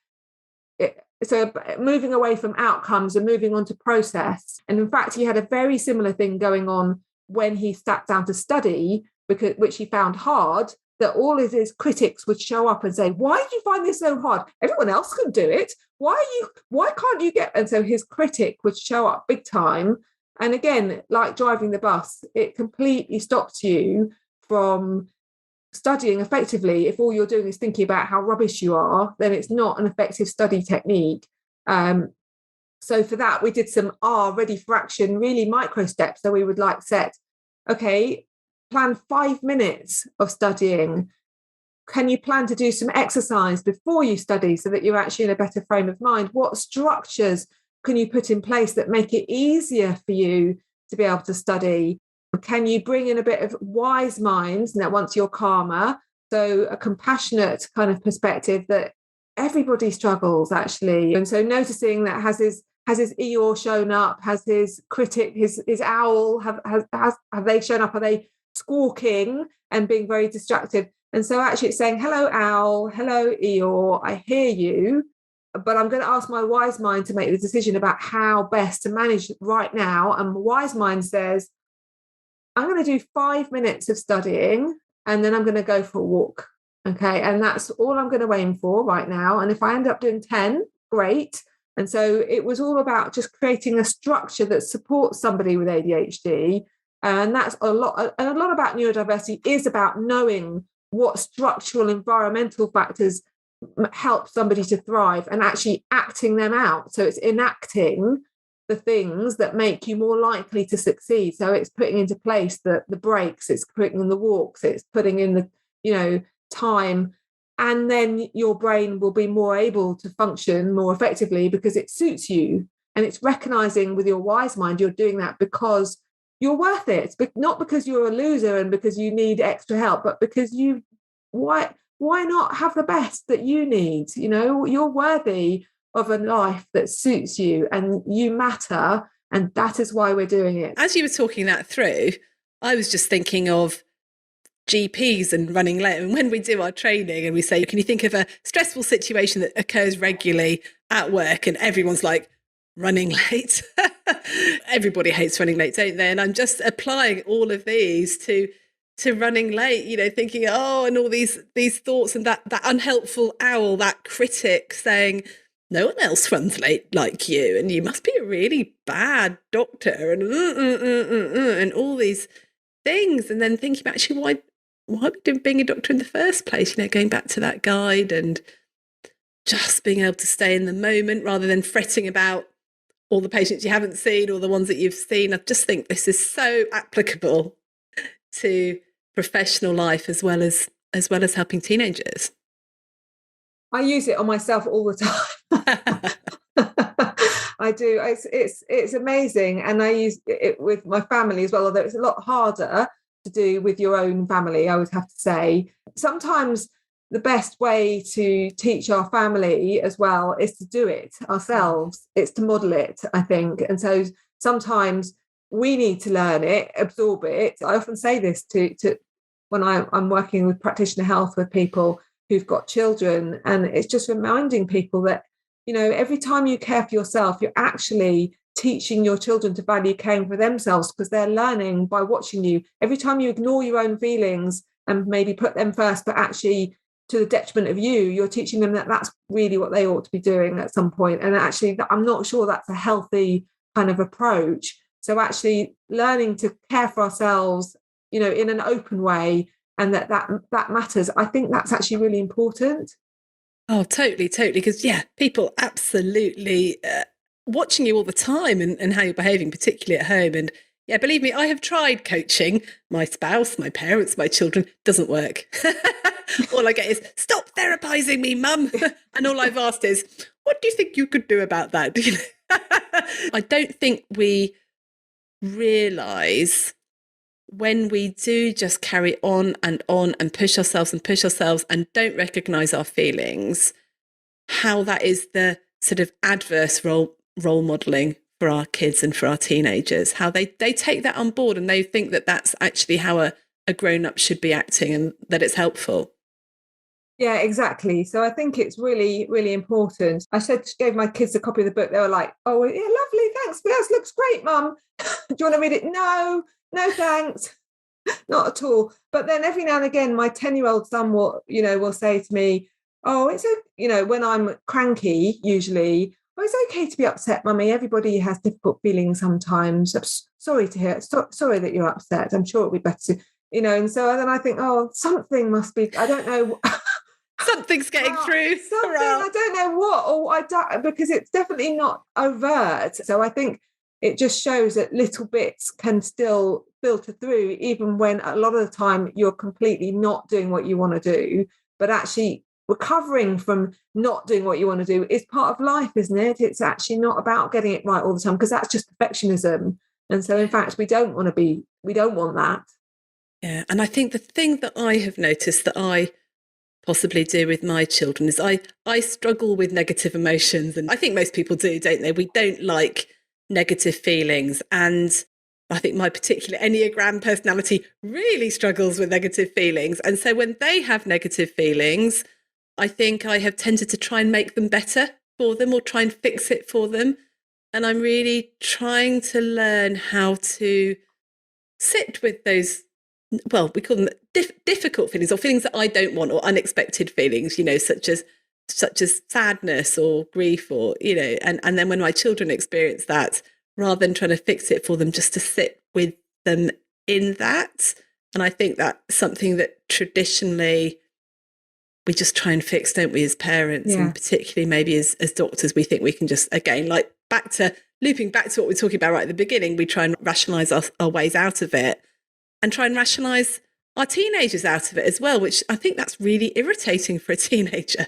So moving away from outcomes and moving on to process. And in fact, he had a very similar thing going on when he sat down to study, which he found hard, that all of his critics would show up and say, why did you find this so hard? Everyone else can do it. Why can't you get? And so his critic would show up big time. And again, like driving the bus, it completely stops you from studying effectively. If all you're doing is thinking about how rubbish you are, then it's not an effective study technique. So for that, we did some ready for action, really micro steps. So we would like set, okay, plan 5 minutes of studying. Can you plan to do some exercise before you study so that you're actually in a better frame of mind? What structures can you put in place that make it easier for you to be able to study? Can you bring in a bit of wise minds now once you're calmer? So a compassionate kind of perspective that everybody struggles actually. And so noticing that has his Eeyore shown up? Has his critic, his owl, have they shown up? Are they squawking and being very distracted? And so actually it's saying, hello, owl, hello, Eeyore, I hear you, but I'm going to ask my wise mind to make the decision about how best to manage right now. And wise mind says, I'm going to do 5 minutes of studying and then I'm going to go for a walk. Okay. And that's all I'm going to aim for right now. And if I end up doing 10, great. And so it was all about just creating a structure that supports somebody with ADHD. And that's a lot about neurodiversity is about knowing what structural environmental factors help somebody to thrive and actually acting them out. So it's enacting the things that make you more likely to succeed. So it's putting into place the breaks, it's putting in the walks, it's putting in the, time. And then your brain will be more able to function more effectively because it suits you. And it's recognizing with your wise mind, you're doing that because you're worth it, but not because you're a loser and because you need extra help, but because why not have the best that you need? You're worthy of a life that suits you and you matter. And that is why we're doing it. As you were talking that through, I was just thinking of GPs and running late. And when we do our training and we say, can you think of a stressful situation that occurs regularly at work? And everyone's like, running late. Everybody hates running late, don't they? And I'm just applying all of these to running late, thinking, and all these thoughts and that unhelpful owl, that critic saying, no one else runs late like you, and you must be a really bad doctor, and all these things. And then thinking about actually why are we doing being a doctor in the first place? Going back to that guide and just being able to stay in the moment rather than fretting about all the patients you haven't seen or the ones that you've seen. I just think this is so applicable to professional life as well as helping teenagers. I use it on myself all the time. I do. It's amazing. And I use it with my family as well, although it's a lot harder to do with your own family, I would have to say. Sometimes the best way to teach our family as well is to do it ourselves. It's to model it, I think. And so sometimes we need to learn it, absorb it. I often say this to when I'm working with practitioner health with people who've got children, and it's just reminding people that, every time you care for yourself, you're actually teaching your children to value caring for themselves because they're learning by watching you. Every time you ignore your own feelings and maybe put them first, but actually to the detriment of you, you're teaching them that that's really what they ought to be doing at some point. And actually, I'm not sure that's a healthy kind of approach. So actually learning to care for ourselves, in an open way, and that matters. I think that's actually really important. Oh, totally. Because, people absolutely watching you all the time and how you're behaving, particularly at home. And believe me, I have tried coaching my spouse, my parents, my children. Doesn't work. All I get is, stop therapizing me, mum. And all I've asked is, what do you think you could do about that? I don't think we realise when we do just carry on and push ourselves and don't recognise our feelings, how that is the sort of adverse role modelling for our kids and for our teenagers, how they take that on board and they think that that's actually how a grown-up should be acting and that it's helpful. Yeah, exactly. So I think it's really, really important. Gave my kids a copy of the book. They were like, "Oh, yeah, lovely, thanks. This looks great, Mum. Do you want to read it?" No, no, thanks, not at all. But then every now and again, my 10-year-old son will say to me, "Oh, when I'm cranky, usually, oh, it's okay to be upset, Mummy. Everybody has difficult feelings sometimes. I'm sorry to hear. Sorry that you're upset. I'm sure it'll be better." And so then I think, oh, something must be, I don't know. Something's getting through. Something, I don't know what, or I don't, because it's definitely not overt. So I think it just shows that little bits can still filter through, even when a lot of the time you're completely not doing what you want to do, but actually recovering from not doing what you want to do is part of life, isn't it? It's actually not about getting it right all the time, because that's just perfectionism. And so in fact, we don't want that. Yeah. And I think the thing that I have noticed that I possibly do with my children is I struggle with negative emotions. And I think most people do, don't they? We don't like negative feelings. And I think my particular Enneagram personality really struggles with negative feelings. And so when they have negative feelings, I think I have tended to try and make them better for them or try and fix it for them. And I'm really trying to learn how to sit with those, well, we call them difficult feelings, or feelings that I don't want, or unexpected feelings, such as sadness or grief, or, and then when my children experience that, rather than trying to fix it for them, just to sit with them in that. And I think that's something that traditionally we just try and fix, don't we, as parents, and particularly maybe as doctors, we think we can just, again, like looping back to what we were talking about right at the beginning, we try and rationalise our ways out of it, and try and rationalise our teenagers out of it as well, which I think that's really irritating for a teenager.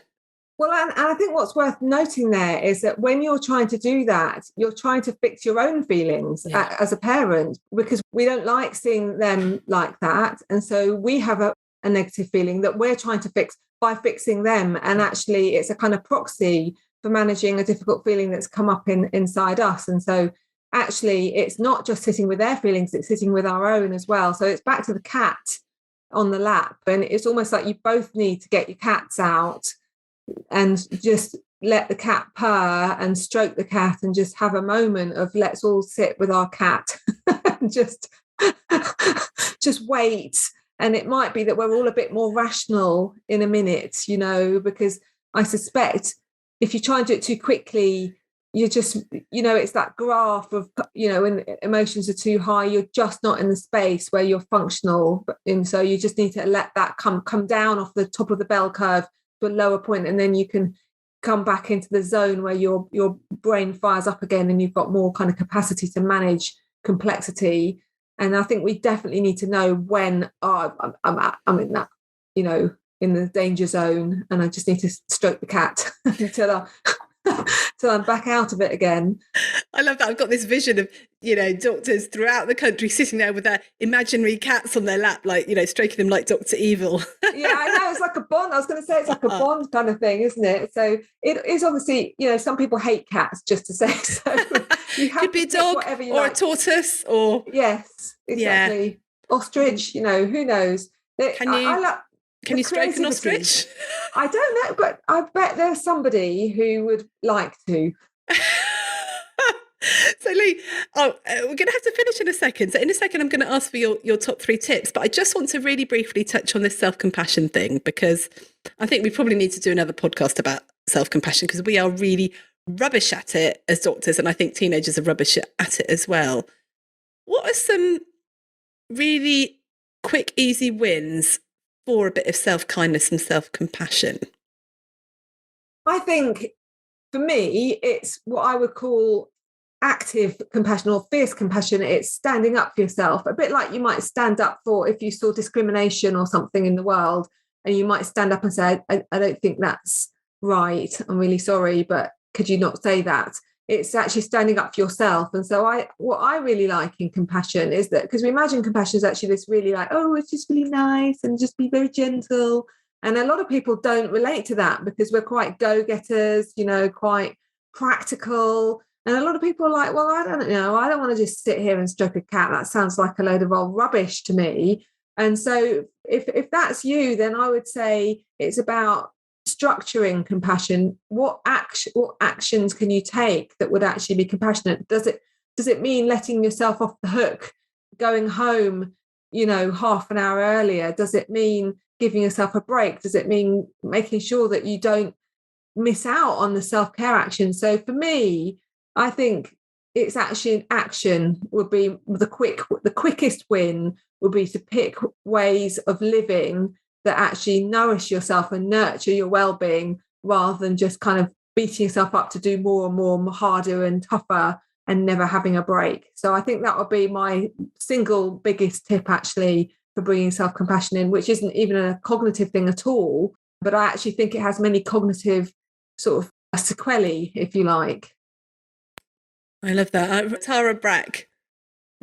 Well, and I think what's worth noting there is that when you're trying to do that, you're trying to fix your own feelings as a parent, because we don't like seeing them like that. And so we have a negative feeling that we're trying to fix by fixing them. And actually, it's a kind of proxy for managing a difficult feeling that's come up inside us. And so actually, it's not just sitting with their feelings, it's sitting with our own as well. So it's back to the cat on the lap. And it's almost like you both need to get your cats out and just let the cat purr and stroke the cat and just have a moment of let's all sit with our cat and just wait. And it might be that we're all a bit more rational in a minute, because I suspect if you try and do it too quickly, you just, it's that graph of, when emotions are too high, you're just not in the space where you're functional. And so you just need to let that come down off the top of the bell curve to a lower point, and then you can come back into the zone where your brain fires up again and you've got more kind of capacity to manage complexity. And I think we definitely need to know when I'm in that, in the danger zone, and I just need to stroke the cat until I'm back out of it again. I love that. I've got this vision of, doctors throughout the country sitting there with their imaginary cats on their lap, like, stroking them like Dr. Evil. Yeah, I know. It's like a Bond. I was going to say it's like a Bond kind of thing, isn't it? So it is obviously, some people hate cats, just to say. So you have could be a dog or like. A tortoise or. Yes, exactly. Yeah. Ostrich, who knows? Can you stroke an ostrich? I don't know, but I bet there's somebody who would like to. So Lee, we're going to have to finish in a second. So in a second, I'm going to ask for your top 3 tips, but I just want to really briefly touch on this self-compassion thing, because I think we probably need to do another podcast about self-compassion, because we are really rubbish at it as doctors, and I think teenagers are rubbish at it as well. What are some really quick, easy wins for a bit of self-kindness and self-compassion? I think for me, it's what I would call active compassion or fierce compassion. It's standing up for yourself, a bit like you might stand up for if you saw discrimination or something in the world, and you might stand up and say, I don't think that's right. I'm really sorry, but could you not say that? It's actually standing up for yourself. And so what I really like in compassion is that, because we imagine compassion is actually this really like, oh, it's just really nice and just be very gentle. And a lot of people don't relate to that because we're quite go-getters, quite practical. And a lot of people are like, well, I don't know. I don't want to just sit here and stroke a cat. That sounds like a load of old rubbish to me. And so if that's you, then I would say it's about structuring compassion. What actions can you take that would actually be compassionate? Does it mean letting yourself off the hook, going home, half an hour earlier? Does it mean giving yourself a break? Does it mean making sure that you don't miss out on the self-care action? So for me, I think it's actually action would be the quickest win would be to pick ways of living that actually nourish yourself and nurture your well-being, rather than just kind of beating yourself up to do more and more harder and tougher and never having a break. So I think that would be my single biggest tip actually for bringing self-compassion in, which isn't even a cognitive thing at all, but I actually think it has many cognitive sort of sequelae, if you like. I love that. Tara Brach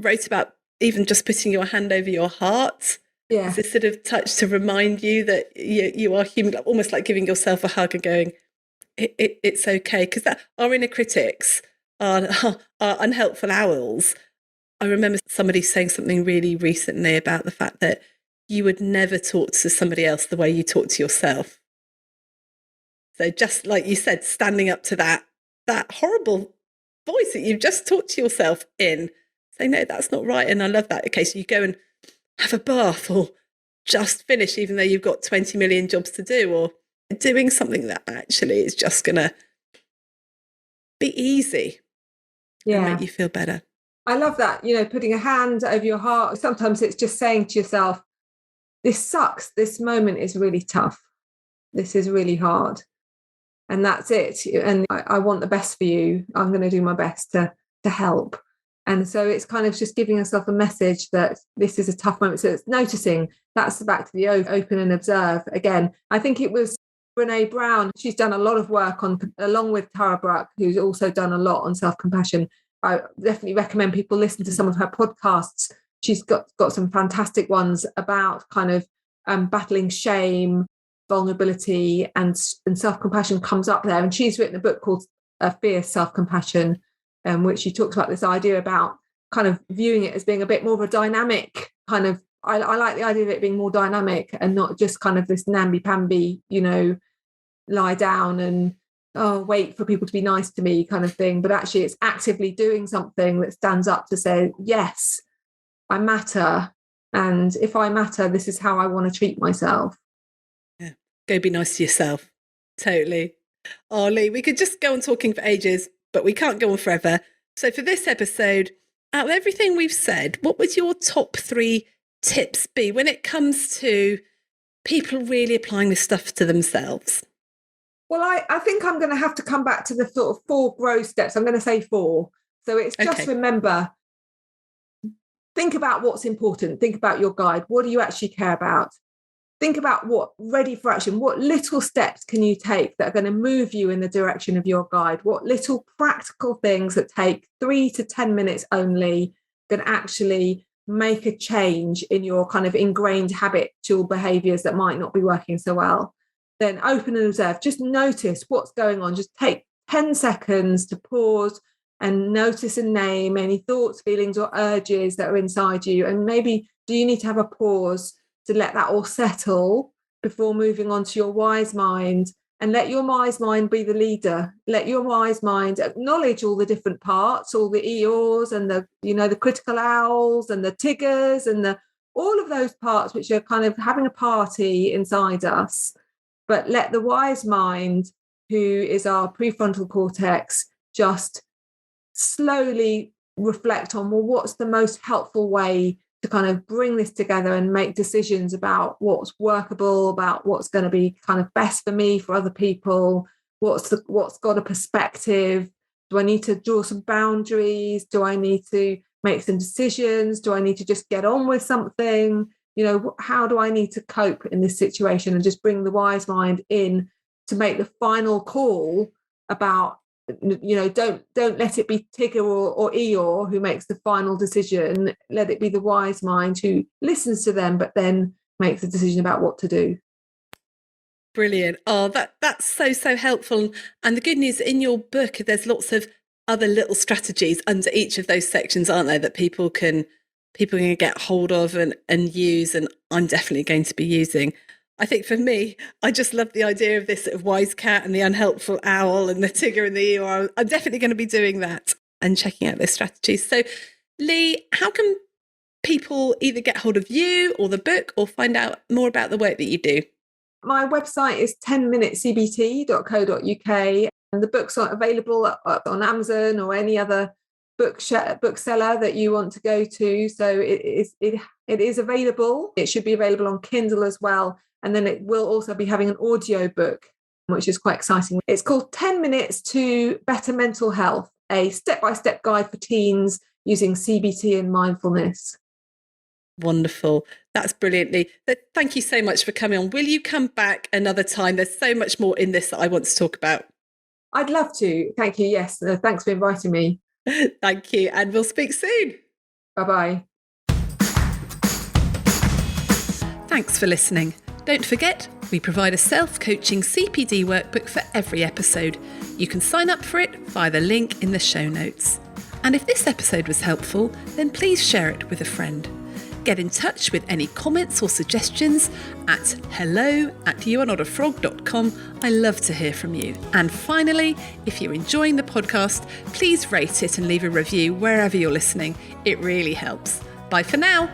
wrote about even just putting your hand over your heart. Yeah. It's this sort of touch to remind you that you are human, almost like giving yourself a hug and going, it's okay. Because our inner critics are unhelpful owls. I remember somebody saying something really recently about the fact that you would never talk to somebody else the way you talk to yourself. So just like you said, standing up to that horrible voice that you've just talked to yourself in, saying, no, that's not right. And I love that. Okay, so you go and have a bath or just finish, even though you've got 20 million jobs to do, or doing something that actually is just going to be easy and make you feel better. I love that, putting a hand over your heart. Sometimes it's just saying to yourself, this sucks. This moment is really tough. This is really hard. And that's it. And I want the best for you. I'm going to do my best to help. And so it's kind of just giving yourself a message that this is a tough moment. So it's noticing. That's back to the open and observe again. I think it was Brene Brown. She's done a lot of work along with Tara Brach, who's also done a lot on self-compassion. I definitely recommend people listen to some of her podcasts. She's got some fantastic ones about kind of battling shame, vulnerability, and self-compassion comes up there. And she's written a book called Fierce Self-Compassion, which she talks about this idea about kind of viewing it as being a bit more of a dynamic kind of, I like the idea of it being more dynamic and not just kind of this namby-pamby, lie down and wait for people to be nice to me kind of thing. But actually it's actively doing something that stands up to say, yes, I matter. And if I matter, this is how I want to treat myself. Yeah. Go be nice to yourself. Totally. Oh, Lee, we could just go on talking for ages, but we can't go on forever. So for this episode, out of everything we've said, what would your top 3 tips be when it comes to people really applying this stuff to themselves? Well, I think I'm going to have to come back to the sort of 4 growth steps. I'm going to say 4. So it's just remember, think about what's important. Think about your guide. What do you actually care about? Think about ready for action. What little steps can you take that are going to move you in the direction of your guide? What little practical things that take 3 to 10 minutes only can actually make a change in your kind of ingrained habitual behaviors that might not be working so well? Then open and observe. Just notice what's going on. Just take 10 seconds to pause and notice and name any thoughts, feelings, or urges that are inside you. And maybe do you need to have a pause to let that all settle before moving on to your wise mind, and let your wise mind be the leader. Let your wise mind acknowledge all the different parts, all the Eeyores and the critical owls and the Tiggers and all of those parts which are kind of having a party inside us. But let the wise mind, who is our prefrontal cortex, just slowly reflect on, well, what's the most helpful way to kind of bring this together and make decisions about what's workable, about what's going to be kind of best for me, for other people, what's got a perspective. Do I need to draw some boundaries? Do I need to make some decisions? Do I need to just get on with something? How do I need to cope in this situation? And just bring the wise mind in to make the final call about, don't let it be Tigger or Eeyore who makes the final decision. Let it be the wise mind who listens to them, but then makes a decision about what to do. Brilliant. Oh, that's so helpful. And the good news, in your book, there's lots of other little strategies under each of those sections, aren't there, that people can people are going to get hold of and use, and I'm definitely going to be using. I think for me, I just love the idea of this sort of wise cat and the unhelpful owl and the Tigger and the eel. I'm definitely going to be doing that and checking out those strategies. So, Lee, how can people either get hold of you or the book or find out more about the work that you do? My website is 10minutecbt.co.uk, and the books are available on Amazon or any other bookseller that you want to go to. So it is available. It should be available on Kindle as well. And then it will also be having an audio book, which is quite exciting. It's called 10 Minutes to Better Mental Health, a step-by-step guide for teens using CBT and mindfulness. Wonderful. That's brilliantly. Thank you so much for coming on. Will you come back another time? There's so much more in this that I want to talk about. I'd love to. Thank you. Yes. Thanks for inviting me. Thank you. And we'll speak soon. Bye-bye. Thanks for listening. Don't forget, we provide a self-coaching CPD workbook for every episode. You can sign up for it via the link in the show notes. And if this episode was helpful, then please share it with a friend. Get in touch with any comments or suggestions at hello@youarenotafrog.com. I love to hear from you. And finally, if you're enjoying the podcast, please rate it and leave a review wherever you're listening. It really helps. Bye for now.